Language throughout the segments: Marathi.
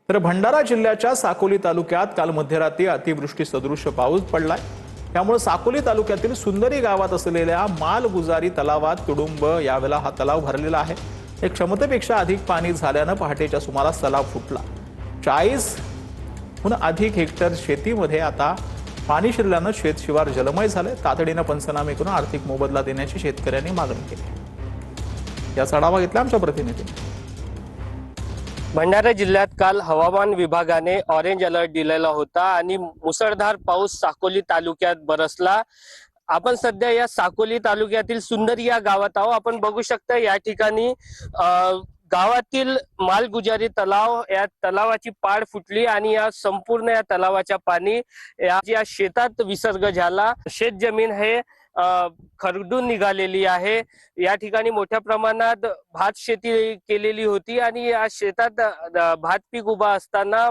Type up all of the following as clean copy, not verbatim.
तर भंडारा जिल्ह्याच्या साकोली तालुक्यात काल मध्यरात्री अतिवृष्टी सदृश पाऊस पडलाय। त्यामुळे साकोली तालुक्यातील सुंदरी गावात असलेल्या मालगुजारी तलावात तुडुंब यावेळेला हा तलाव भरलेला आहे। एक क्षमतेपेक्षा अधिक पाणी झाल्याने पहाटेच्या सुमारास तलाव फुटला। 40हून अधिक हेक्टर शेतीमध्ये आता पाणी शिरल्याने शेतशिवार जलमय झाले। तातडीने पंचनामे करून आर्थिक मोबदला देण्याची शेतकऱ्यांनी मागणी केली। याचा आढावा घेतला आमच्या प्रतिनिधीने। भंडारा जिल्ह्यात काल हवामान विभागाने ऑरेंज अलर्ट दिलेला होता आणि मुसळधार पाऊस साकोली तालुक्यात बरसला। आपण सध्या या साकोली तालुक्यातील सुंदरी या गावात आहोत। आपण बघू शकता या ठिकाणी गावातील मालगुजारी तलाव, या तलावाची पाड फुटली आणि या संपूर्ण या तलावाच्या पाणी या शेतात विसर्ग झाला। शेत जमीन हे खरडून निघालेली आहे। या ठिकाणी मोठ्या प्रमाणात भात शेती केलेली होती आणि या शेतात भात पीक उभा असताना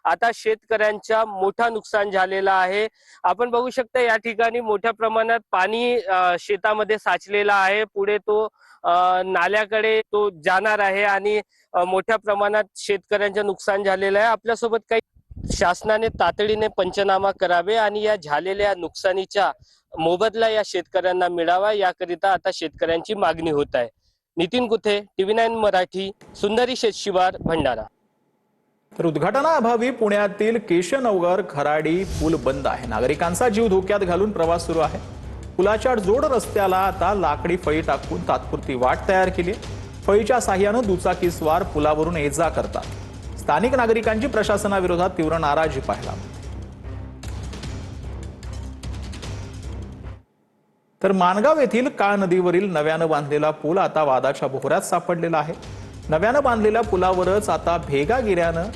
आता शेतकऱ्यांचा मोठा नुकसान झालेला आहे। आपण बघू शकता या ठिकाणी मोठ्या प्रमाणात पाणी शेतामध्ये साचलेला आहे। पुढे तो नाल्याकडे तो जाणार आहे आणि मोठ्या प्रमाणात शेतकऱ्यांचे नुकसान झालेलं आहे। आपल्यासोबत काही शासनाने तातडीने पंचनामा करावे आणि या झालेल्या नुकसानीचा मोबदला या शेतकऱ्यांना मिळावा, याकरिता आता शेतकऱ्यांची मागणी होत आहे। नितीन गुथे, TV9 मराठी, सुंदरी शेतशिवार, भंडारा। तर उद्घाटनाअभावी पुण्यातील केशनगर खराडी पूल बंद आहे। नागरिकांचा जीव धोक्यात घालून प्रवास सुरू आहे। पुलाच्या जोड रस्त्याला आता लाकडी फळी टाकून तात्पुरती वाट तयार केली। फळीच्या साह्याने दुचाकीस्वार पुलावरून ये-जा करतात। स्थानिक नागरिकांची प्रशासनाविरोधात तीव्र नाराजी पाहायला मिळते। तर माणगाव येथील काळ नदीवरील नव्याने बांधलेला पूल आता वादाच्या भोवऱ्यात सापडलेला आहे। नव्याने बांधलेल्या पुलावरच आता भेगा गिऱ्यानं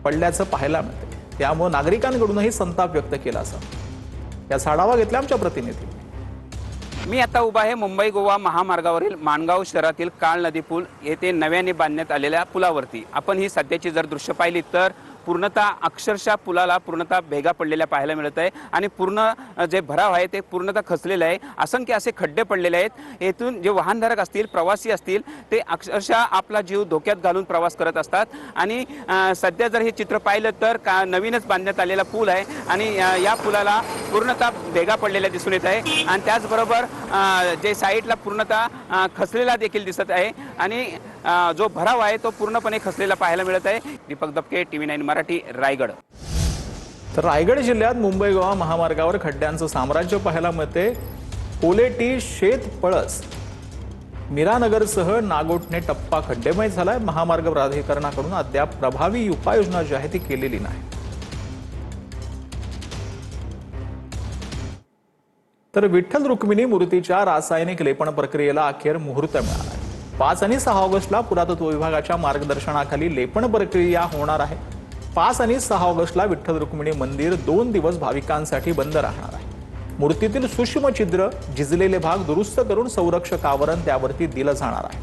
पडल्याचं पाहायला मिळते। त्यामुळे नागरिकांकडूनही संताप व्यक्त केला असा याचा आढावा घेतला आमच्या प्रतिनिधीने। मी आता उभा आहे मुंबई गोवा महामार्गावरील माणगाव शहरातील काळ नदी पूल येथे नव्याने बांधण्यात आलेल्या पुलावरती आपण ही सध्याची जर दृश्य पाहिली तर पूर्णतः अक्षरशः पुलाला पूर्णतः भेगा पडलेल्या पाहायला मिळत आहे आणि पूर्ण जे भराव आहे ते पूर्णतः खचलेले आहे। असंख्य असे खड्डे पडलेले आहेत। येथून जे वाहनधारक असतील, प्रवासी असतील, ते अक्षरशः आपला जीव धोक्यात घालून प्रवास करत असतात आणि सध्या जर हे चित्र पाहिलं तर नवीनच बांधण्यात आलेला पूल आहे आणि या पुलाला पूर्णतः भेगा पडलेल्या दिसून येत आहे आणि त्याचबरोबर जे साईडला पूर्णतः खचलेला देखील दिसत आहे आणि जो भराव आहे तो पूर्णपणे खचलेला पाहायला मिळत आहे। दीपक दबके, TV9 मराठी, रायगड। तर रायगड जिल्ह्यात मुंबई गोवा महामार्गावर खड्ड्यांचं साम्राज्य पाहायला मिळते। कोलेटी, शेत पळस, मीरानगरसह नागोठणे टप्पा खड्डेमय झालाय। महामार्ग प्राधिकरणाकडून अद्याप प्रभावी उपाययोजना जी आहे ती केलेली नाही। तर विठ्ठल रुक्मिणी मूर्तीच्या रासायनिक लेपन प्रक्रियेला अखेर मुहूर्त मिळाला। 5 आणि 6 ऑगस्टला पुरातत्व विभागाच्या मार्गदर्शनाखाली लेपन प्रक्रिया होणार आहे। 5 आणि 6 ऑगस्टला विठ्ठल रुक्मिणी मंदिर 2 दिवस भाविकांसाठी बंद राहणार आहे। मूर्तीतील सूक्ष्म छिद्र, झिजलेले भाग दुरुस्त करून संरक्षक आवरण त्यावरती दिलं जाणार आहे।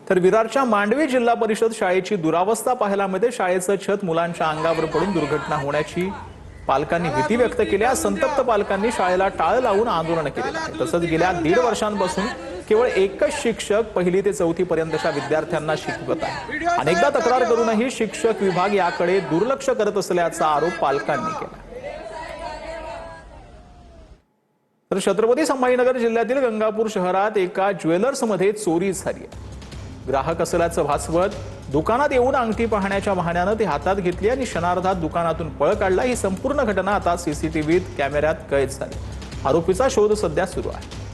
तर विरारच्या मांडवी जिल्हा परिषद शाळेची दुरावस्था पाहायला मिळते। शाळेचं छत मुलांच्या अंगावर पडून दुर्घटना होण्याची पालकांनी भीती व्यक्त केली। संतप्त पालकांनी शाळेला टाळ लावून आंदोलन केले आहे। तसंच गेल्या 1.5 वर्षांपासून केवळ एकच शिक्षक 1ली ते 4थी पर्यंतच्या विद्यार्थ्यांना शिकवत आहे। अनेकदा तक्रार करूनही शिक्षक विभाग याकडे दुर्लक्ष करत असल्याचा आरोप पालकांनी केला। तर छत्रपती संभाजीनगर जिल्ह्यातील गंगापूर शहरात एका ज्वेलर्समध्ये चोरी झाली आहे। ग्राहक असल्याचं भासवत दुकानात येऊन अंगठी पाहण्याच्या बहाण्याने ती हातात घेतली आणि क्षणार्धात दुकानातून पळ काढला। ही संपूर्ण घटना आता सीसीटीव्ही कॅमेऱ्यात कैद झाली। आरोपीचा शोध सध्या सुरू आहे।